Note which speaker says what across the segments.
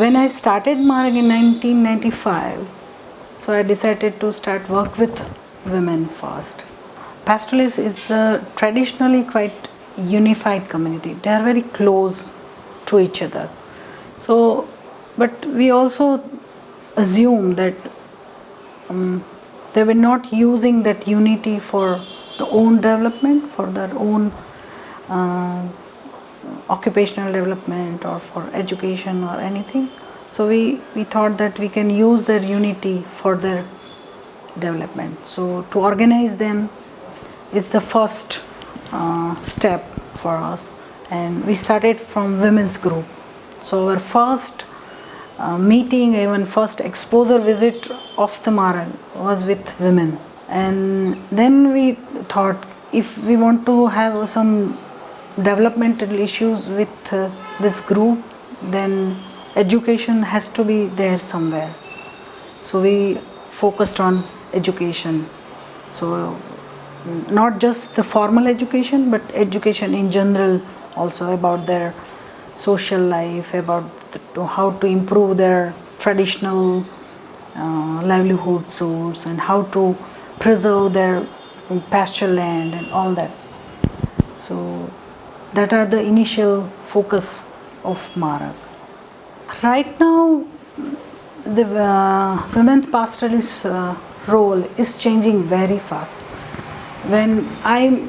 Speaker 1: When I started Marag in 1995, so I decided to start work with women first. Pastoralists is a traditionally quite unified community. They are very close to each other. So, but we also assume that they were not using that unity for their own development, for their own occupational development or for education or anything. So we thought that we can use their unity for their development. So to organize them is the first step for us, and we started from women's group. So our first meeting, even first exposure visit of the Marag was with women. And then we thought, if we want to have some developmental issues with this group, then education has to be there somewhere. So we focused on education. So not just the formal education, but education in general also, about their social life, about how to improve their traditional livelihood source, and how to preserve their pasture land and all that. So that are the initial focus of Marag. Right now, the women's pastoralist role is changing very fast. When I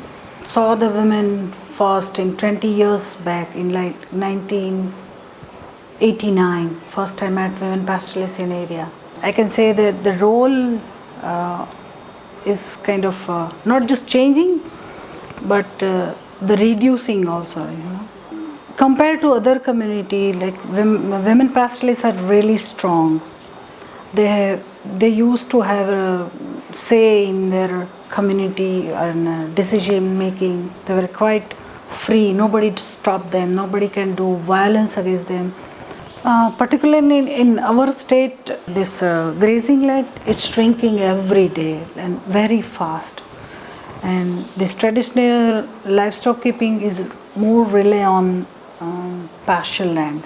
Speaker 1: saw the women first in 20 years back, in like 1989, first time I met women pastoralists in area, I can say that the role is kind of not just changing, but the reducing also, Compared to other community, like women pastoralists are really strong. They used to have a say in their community and decision making. They were quite free. Nobody stopped them. Nobody can do violence against them. Particularly in our state, this grazing land, it's shrinking every day and very fast. And this traditional livestock keeping is more rely on pasture land,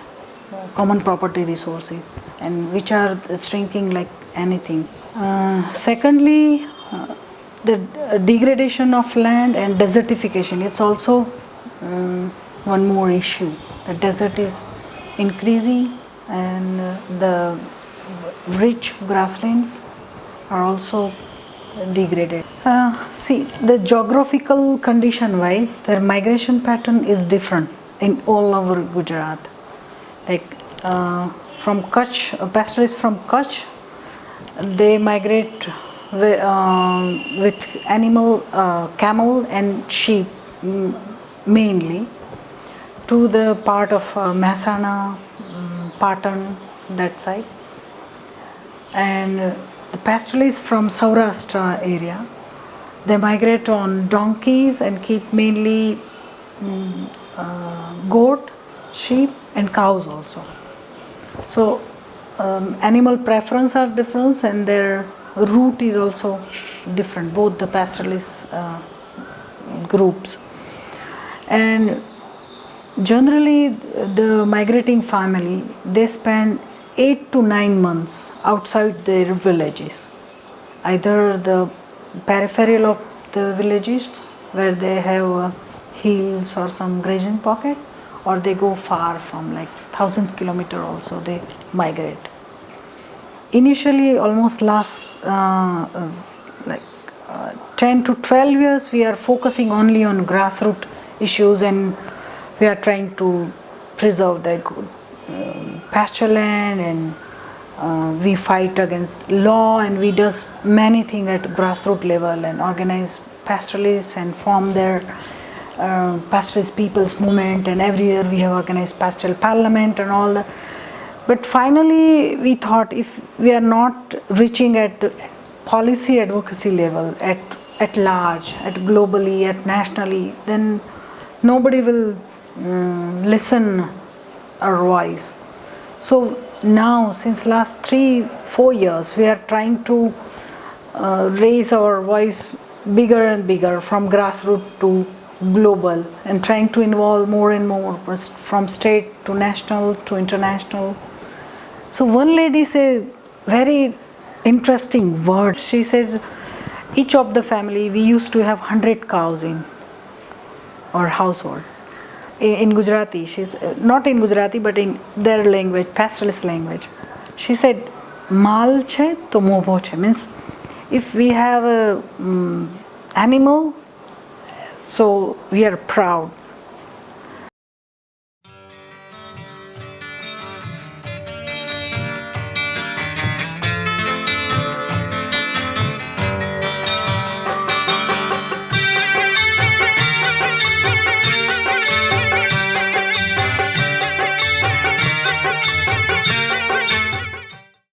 Speaker 1: common property resources, and which are shrinking like anything. Secondly, the degradation of land and desertification, it's also one more issue. The desert is increasing, and the rich grasslands are also degraded. See, the geographical condition wise, their migration pattern is different in all over Gujarat. Like from Kutch, pastoralists from Kutch, they migrate with animal, camel and sheep mainly, to the part of Mehsana, Patan, that side. And the pastoralists from Saurashtra area, they migrate on donkeys and keep mainly goat, sheep and cows also. So animal preference are different, and their route is also different, both the pastoralist groups. And generally the migrating family, they spend 8 to 9 months outside their villages, either the peripheral of the villages where they have hills or some grazing pocket, or they go far from like thousands kilometer also they migrate. Initially, almost last 10 to 12 years, we are focusing only on grassroots issues, and we are trying to preserve the pasture land, and we fight against law, and we do many things at grassroots level and organize pastoralists and form their pastoralist people's movement, and every year we have organized pastoral parliament and all that. But finally we thought, if we are not reaching at policy advocacy level, at large, at globally, at nationally, then nobody will listen our voice. So now, since last 3-4 years, we are trying to raise our voice bigger and bigger, from grassroots to global, and trying to involve more and more, from state to national to international. So one lady says very interesting word. She says, each of the family, we used to have 100 cows in our household. In Gujarati, she's not in Gujarati but in their language, pastoralist language. She said, "Mal che to mobho che," means if we have a animal, so we are proud.